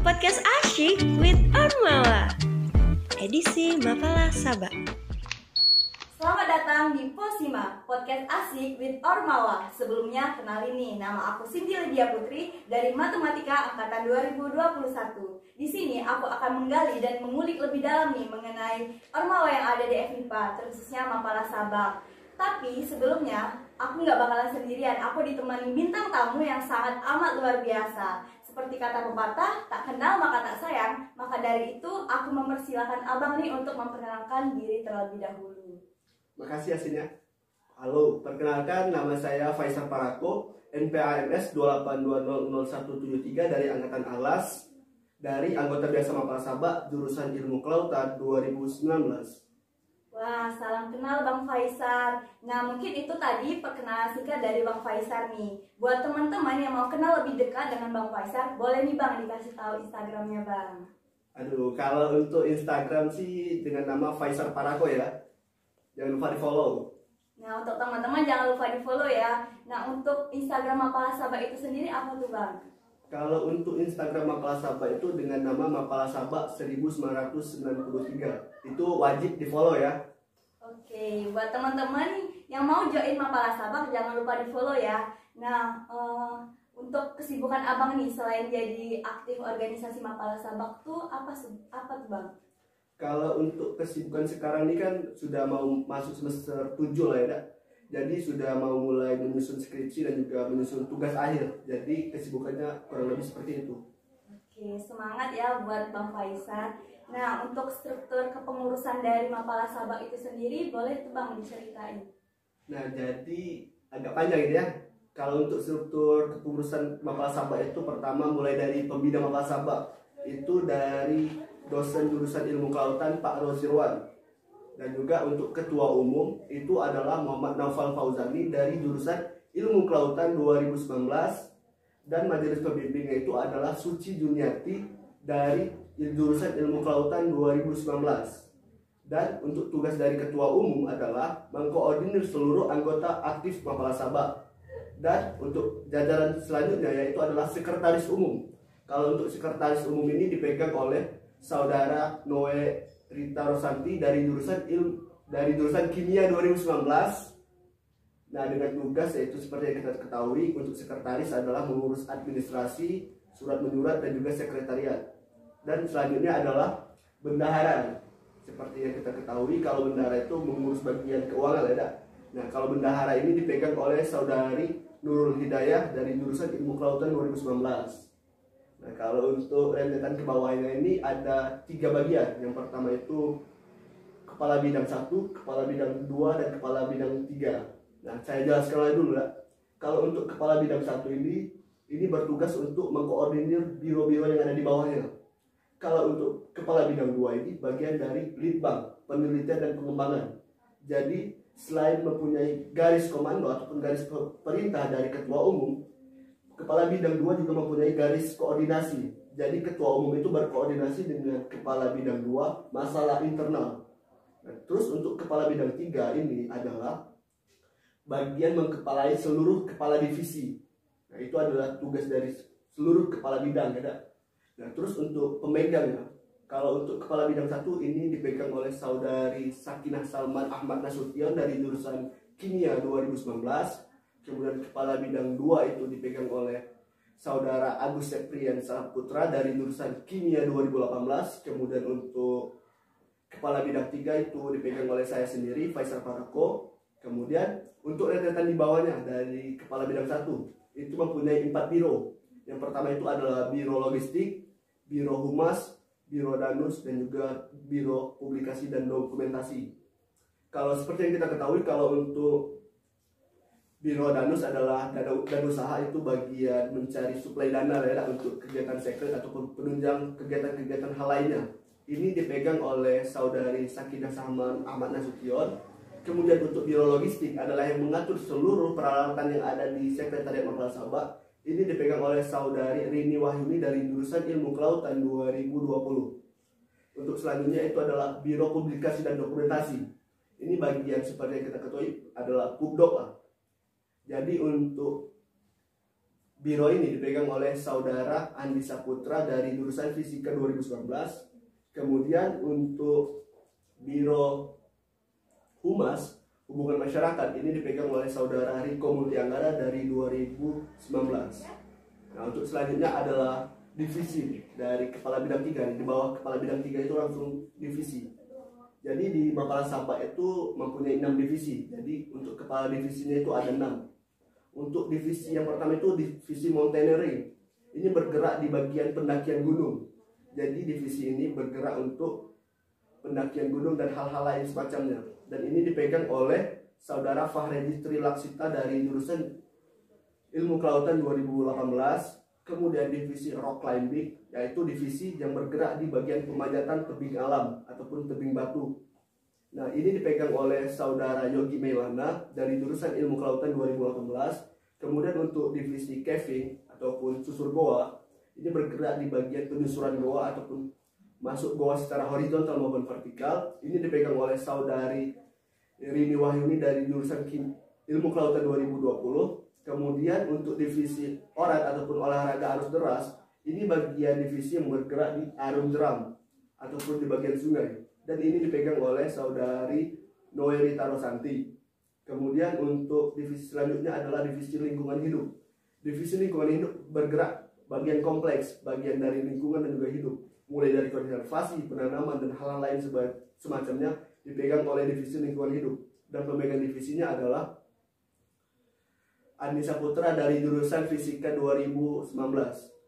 Podcast Asyik with Ormawa, edisi Mapala Sabak. Selamat datang di Posima, podcast Asyik with Ormawa. Sebelumnya kenalin nih, nama aku Cindy Lydia Putri dari Matematika Angkatan 2021. Di sini aku akan menggali dan mengulik lebih dalam nih mengenai Ormawa yang ada di FMIPA, terkhususnya Mapala Sabak. Tapi sebelumnya, aku nggak bakalan sendirian. Aku ditemani bintang tamu yang sangat amat luar biasa. Seperti kata pepatah, tak kenal maka tak sayang. Maka dari itu, aku mempersilahkan abang nih untuk memperkenalkan diri terlebih dahulu. Makasih Asin ya. Halo, perkenalkan nama saya Faisal Parako, NPAMS 282000173 dari Angkatan Alas, dari anggota biasa Mapala Sabak, jurusan Ilmu Kelautan 2019. Wah, salam kenal Bang Faisal. Nah, mungkin itu tadi perkenalan singkat dari Bang Faisal nih. Buat teman-teman yang mau kenal lebih dekat dengan Bang Faisal, boleh nih Bang dikasih tahu Instagramnya Bang. Aduh, kalau untuk Instagram sih dengan nama Faisal Parako ya. Jangan lupa di follow. Nah, untuk teman-teman jangan lupa di follow ya. Nah, untuk Instagram Mapala Sabak itu sendiri apa tuh Bang? Kalau untuk Instagram Mapala Sabak itu dengan nama Mapala Sabak 1993. Itu wajib di follow ya. Oke, buat teman-teman yang mau join Mapala Sabak jangan lupa di follow ya. Nah, untuk kesibukan abang nih selain jadi aktif organisasi Mapala Sabak tuh apa tuh Bang? Kalau untuk kesibukan sekarang ini kan sudah mau masuk semester 7 lah ya. Jadi sudah mau mulai menyusun skripsi dan juga menyusun tugas akhir. Jadi kesibukannya kurang lebih seperti itu. Oke, semangat ya buat Bang Faisal. Nah, untuk struktur kepengurusan dari Mapala Sabak itu sendiri boleh tuh Bang diceritain? Nah, jadi agak panjang ini ya. Kalau untuk struktur kepengurusan Mapala Sabak itu pertama mulai dari pembina Mapala Sabak. Itu dari dosen jurusan Ilmu Kelautan Pak Rosirwan. Dan juga untuk ketua umum itu adalah Muhammad Naufal Fauzani dari jurusan Ilmu Kelautan 2019, dan majelis pembimbingnya itu adalah Suci Juniati dari jurusan Ilmu Kelautan 2019. Dan untuk tugas dari ketua umum adalah mengkoordinir seluruh anggota aktif Mapala Sabak. Dan untuk jajaran selanjutnya yaitu adalah sekretaris umum. Kalau untuk sekretaris umum ini dipegang oleh Saudara Noe Rita Rosanti dari jurusan Kimia 2019. Nah, dengan tugas yaitu seperti yang kita ketahui, untuk sekretaris adalah mengurus administrasi, surat menyurat dan juga sekretariat. Dan selanjutnya adalah bendahara. Seperti yang kita ketahui, kalau bendahara itu mengurus bagian keuangan ya. Nah, kalau bendahara ini dipegang oleh Saudari Nurul Hidayah dari jurusan Ilmu Kelautan 2019. Nah, kalau untuk rentetan ke bawahnya ini ada 3 bagian. Yang pertama itu Kepala Bidang 1, Kepala Bidang 2, dan Kepala Bidang 3. Nah, saya jelaskan dulu ya. Kalau untuk Kepala Bidang 1 ini bertugas untuk mengkoordinir biro-biro yang ada di bawahnya. Kalau untuk Kepala Bidang 2 ini bagian dari Litbang, Penelitian dan Pengembangan. Jadi, selain mempunyai garis komando ataupun garis perintah dari Ketua Umum, Kepala Bidang 2 juga mempunyai garis koordinasi. Jadi ketua umum itu berkoordinasi dengan Kepala Bidang 2 masalah internal. Nah, terus untuk Kepala Bidang 3 ini adalah bagian mengkepalai seluruh kepala divisi. Nah, itu adalah tugas dari seluruh kepala bidang ya. Nah, terus untuk pemegangnya, kalau untuk Kepala Bidang 1 ini dipegang oleh Saudari Sakinah Salman Ahmad Nasution dari jurusan Kimia 2019. Kemudian Kepala Bidang 2 itu dipegang oleh Saudara Agus Septrian Saputra dari jurusan Kimia 2018. Kemudian untuk Kepala Bidang 3 itu dipegang oleh saya sendiri, Faisal Parako. Kemudian untuk rentetan di bawahnya dari Kepala Bidang 1 itu mempunyai 4 biro. Yang pertama itu adalah Biro Logistik, Biro Humas, Biro Danus, dan juga Biro Publikasi dan Dokumentasi. Kalau seperti yang kita ketahui, kalau untuk Biro Danus adalah dan usaha itu bagian mencari suplai dana ya untuk kegiatan sekret ataupun penunjang kegiatan-kegiatan hal lainnya. Ini dipegang oleh Saudari Sakinah Salman Ahmad Nasution. Kemudian untuk Biro Logistik adalah yang mengatur seluruh peralatan yang ada di Sekretariat Mapala Sabak. Ini dipegang oleh Saudari Rini Wahyuni dari jurusan Ilmu Kelautan 2020. Untuk selanjutnya itu adalah Biro Publikasi dan Dokumentasi. Ini bagian seperti yang kita ketahui adalah Pubdok lah. Jadi untuk biro ini dipegang oleh saudara Andi Saputra dari jurusan Fisika 2019. Kemudian untuk biro Humas Hubungan Masyarakat ini dipegang oleh saudara Riko Multianggara dari 2019. Nah, untuk selanjutnya adalah divisi dari kepala bidang 3. Di bawah kepala bidang 3 itu langsung divisi. Jadi di Mapala Sabak itu mempunyai 6 divisi. Jadi untuk kepala divisinya itu ada 6. Untuk divisi yang pertama itu divisi mountaineering. Ini bergerak di bagian pendakian gunung. Jadi divisi ini bergerak untuk pendakian gunung dan hal-hal lain semacamnya. Dan ini dipegang oleh saudara Fahredi Trilaksita dari jurusan Ilmu Kelautan 2018. Kemudian divisi rock climbing, yaitu divisi yang bergerak di bagian pemanjatan tebing alam ataupun tebing batu. Nah, ini dipegang oleh saudara Yogi Melana dari jurusan Ilmu Kelautan 2018. Kemudian untuk divisi caving ataupun susur goa, ini bergerak di bagian penyusuran goa ataupun masuk goa secara horizontal maupun vertikal. Ini dipegang oleh saudari Rini Wahyuni dari jurusan Ilmu Kelautan 2020. Kemudian untuk divisi orat ataupun olahraga arus deras, ini bagian divisi yang bergerak di arung jeram ataupun di bagian sungai. Dan ini dipegang oleh saudari Noerita Rosanti. Kemudian untuk divisi selanjutnya adalah divisi lingkungan hidup. Divisi lingkungan hidup bergerak bagian kompleks, bagian dari lingkungan dan juga hidup. Mulai dari konservasi, penanaman, dan hal-hal lain semacamnya dipegang oleh divisi lingkungan hidup. Dan pemegang divisinya adalah Andi Saputra dari jurusan Fisika 2019.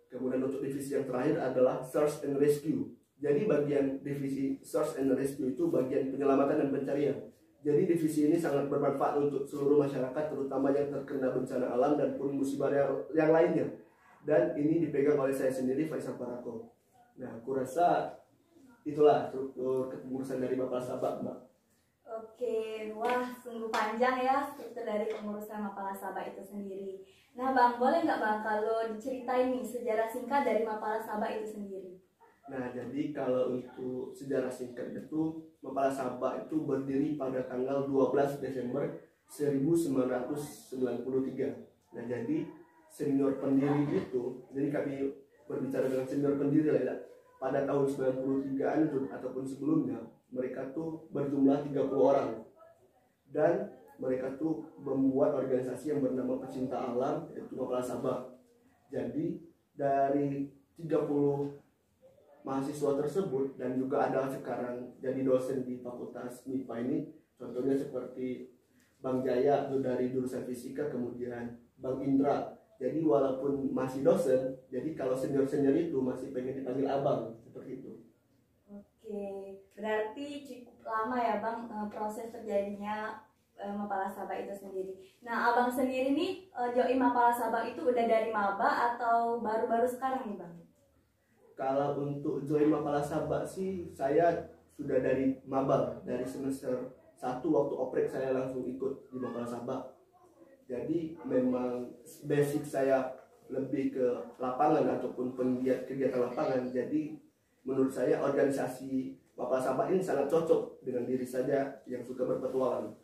Kemudian untuk divisi yang terakhir adalah Search and Rescue. Jadi bagian divisi Search and Rescue itu bagian penyelamatan dan pencarian. Jadi divisi ini sangat bermanfaat untuk seluruh masyarakat, terutama yang terkena bencana alam dan pun musibah yang lainnya. Dan ini dipegang oleh saya sendiri, Faisal Parako. Nah, aku rasa itulah struktur kepengurusan dari Mapala Sabak, Mbak. Oke, wah sungguh panjang ya struktur dari pengurusan Mapala Sabak itu sendiri. Nah Bang, boleh nggak Bang kalau diceritain nih sejarah singkat dari Mapala Sabak itu sendiri? Nah, jadi kalau untuk sejarah singkat itu, Mapala Sabak itu berdiri pada tanggal 12 Desember 1993. Nah, jadi senior pendiri itu, jadi kami berbicara dengan senior pendiri lah ya, pada tahun 93-an itu ataupun sebelumnya, mereka tuh berjumlah 30 orang. Dan mereka tuh membuat organisasi yang bernama Pecinta Alam, yaitu Mapala Sabak. Jadi dari 30 mahasiswa tersebut dan juga ada sekarang jadi dosen di Fakultas MIPA ini, contohnya seperti Bang Jaya itu dari jurusan Fisika, kemudian Bang Indra. Jadi walaupun masih dosen, jadi kalau senior-senior itu masih pengen dipanggil abang, seperti itu. Oke, berarti cukup lama ya Bang proses terjadinya Mapala Sabak itu sendiri. Nah, Abang sendiri nih join Mapala Sabak itu udah dari maba atau baru-baru sekarang nih Bang? Kalau untuk join Mapala Sabak sih saya sudah dari maba, dari semester 1 waktu oprek saya langsung ikut di Mapala Sabak. Jadi memang basic saya lebih ke lapangan ataupun penggiat kegiatan lapangan. Jadi menurut saya organisasi Mapala Sabak ini sangat cocok dengan diri saya yang suka berpetualang.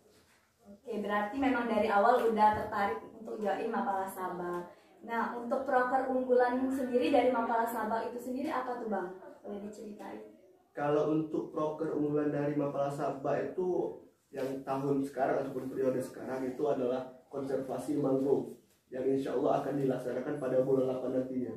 Oke, berarti memang dari awal udah tertarik untuk join Mapala Sabak. Nah, untuk proker unggulan sendiri dari Mapala Sabak itu sendiri apa tuh Bang? Boleh diceritain? Kalau untuk proker unggulan dari Mapala Sabak itu yang tahun sekarang ataupun periode sekarang itu adalah konservasi mangrove yang insya Allah akan dilaksanakan pada bulan 8 nantinya.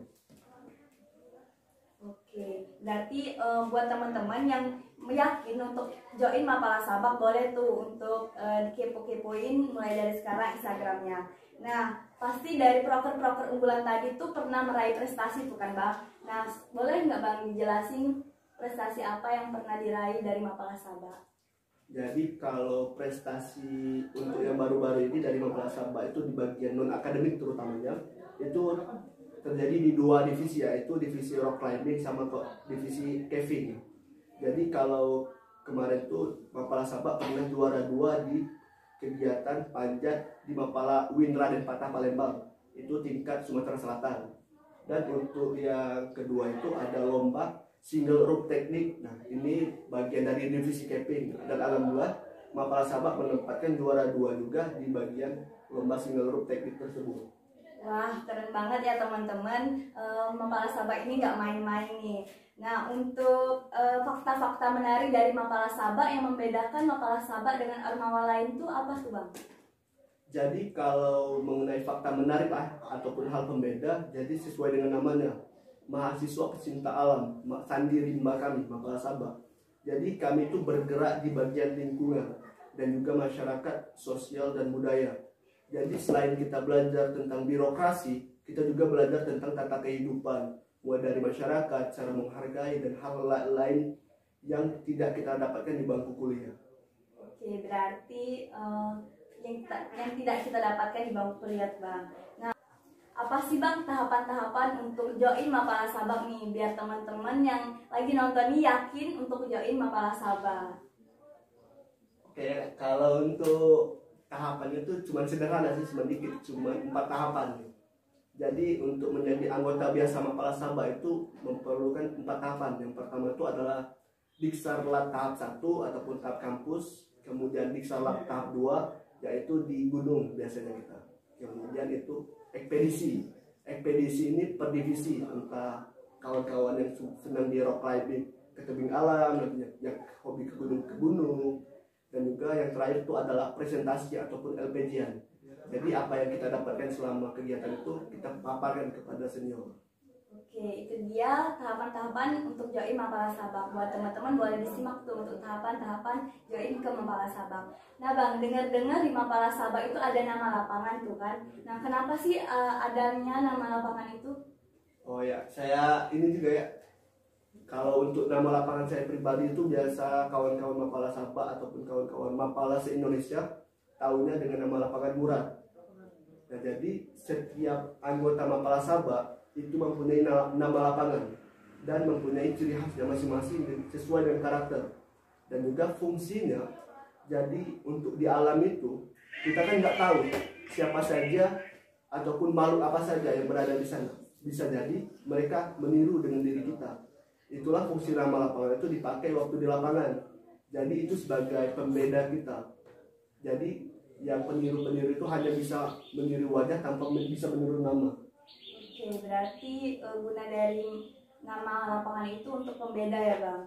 Oke, berarti buat teman-teman yang yakin untuk join Mapala Sabak boleh tuh untuk dikepo-kepoin mulai dari sekarang Instagramnya. Nah, pasti dari proker-proker unggulan tadi tuh pernah meraih prestasi tuh kan Bang? Nah, boleh nggak Bang dijelasin prestasi apa yang pernah diraih dari Mapala Sabak? Jadi kalau prestasi untuk yang baru-baru ini dari Mapala Sabak itu di bagian non-akademik terutamanya, itu terjadi di 2 divisi, yaitu divisi rock climbing sama divisi caving. Jadi kalau kemarin tuh Mapala Sabak pernah juara 2 di kegiatan panjat di Mapala Winra dan Patah Palembang, itu tingkat Sumatera Selatan. Dan untuk yang kedua itu ada lomba single rope teknik. Nah, ini bagian dari divisi camping. Dan alhamdulillah Mapala Sabak menempatkan juara 2 juga di bagian lomba single rope teknik tersebut. Wah, keren banget ya teman-teman. Mapala Sabak ini nggak main-main nih. Nah, untuk fakta-fakta menarik dari Mapala Sabak yang membedakan Mapala Sabak dengan Ormawa lain tuh apa tuh Bang? Jadi kalau mengenai fakta menarik ataupun hal pembeda, jadi sesuai dengan namanya, mahasiswa pecinta alam, sandi rimba kami, Mapala Sabak. Jadi kami itu bergerak di bagian lingkungan dan juga masyarakat, sosial dan budaya. Jadi selain kita belajar tentang birokrasi, kita juga belajar tentang tata kehidupan, mulai dari masyarakat, cara menghargai dan hal lain yang tidak kita dapatkan di bangku kuliah. Oke, berarti yang tidak kita dapatkan di bangku kuliah, Bang. Nah, apa sih Bang tahapan-tahapan untuk join Mapala Sabak nih, biar teman-teman yang lagi nonton nih yakin untuk join Mapala Sabak? Oke, kalau untuk tahapannya itu cuma sederhana sih, cuma dikit, cuma 4 tahapan. Jadi untuk menjadi anggota biasa Mapala Sabak itu memerlukan 4 tahapan. Yang pertama itu adalah Diksarlat tahap 1 ataupun tahap kampus, kemudian Diksarlat tahap 2 yaitu di gunung biasanya kita. Kemudian itu ekspedisi. Ekspedisi ini per divisi, entah kawan-kawan yang senang di rock climbing ke tebing alam, yang hobi ke gunung, dan juga yang terakhir itu adalah presentasi ataupun LPG-an. Jadi apa yang kita dapatkan selama kegiatan itu kita paparkan kepada senior. Oke, itu dia tahapan-tahapan untuk join Mapala Sabak. Buat teman-teman boleh disimak tuh untuk tahapan-tahapan join ke Mapala Sabak. Nah Bang, dengar-dengar di Mapala Sabak itu ada nama lapangan tuh kan. Nah kenapa sih adanya nama lapangan itu? Oh ya, saya ini juga ya. Kalau untuk nama lapangan saya pribadi itu biasa kawan-kawan Mapala Sabak ataupun kawan-kawan Mapala se-Indonesia tahunya dengan nama lapangan Murad. Nah jadi setiap anggota Mapala Sabak itu mempunyai nama lapangan dan mempunyai ciri khasnya masing-masing sesuai dengan karakter dan juga fungsinya. Jadi untuk di alam itu kita kan nggak tahu siapa saja ataupun makhluk apa saja yang berada di sana. Bisa jadi mereka meniru dengan diri kita. Itulah fungsi nama lapangan itu dipakai waktu di lapangan. Jadi itu sebagai pembeda kita. Jadi yang peniru-peniru itu hanya bisa meniru wajah tanpa bisa meniru nama. Oke, berarti guna dari nama lapangan itu untuk pembeda ya Bang.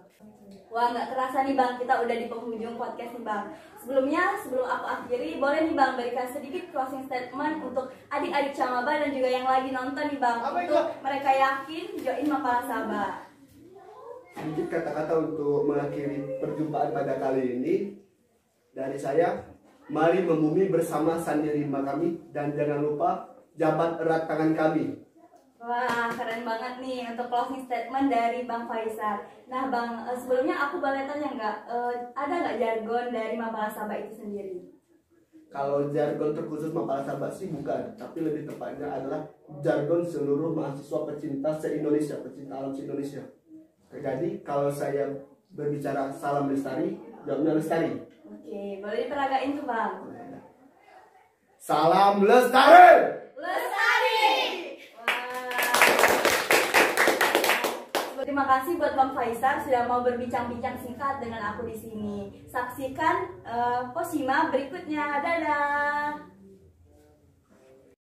Wah, nggak kerasa nih Bang, kita udah di penghujung podcast nih Bang. Sebelum aku akhiri, boleh nih Bang berikan sedikit closing statement untuk adik-adik Camaba dan juga yang lagi nonton nih Bang, untuk mereka yakin join Mapala Sabak. Sedikit kata-kata untuk mengakhiri perjumpaan pada kali ini dari saya. Mari membumi bersama sandi rimba kami dan jangan lupa jabat erat tangan kami. Wah, keren banget nih untuk closing statement dari Bang Faisal. Nah Bang, sebelumnya aku boleh tanya nggak, ada nggak jargon dari Mapala Sabak itu sendiri? Kalau jargon terkhusus Mapala Sabak sih bukan, tapi lebih tepatnya adalah jargon seluruh mahasiswa pecinta se-Indonesia, pecinta alam se-Indonesia. Jadi kalau saya berbicara salam lestari, jawabnya lestari. Oke, boleh diperagain tuh Bang. Salam lestari. Lestari. Wah. Terima kasih buat Bang Faisal sudah mau berbincang-bincang singkat dengan aku di sini. Saksikan Posima berikutnya. Dadah.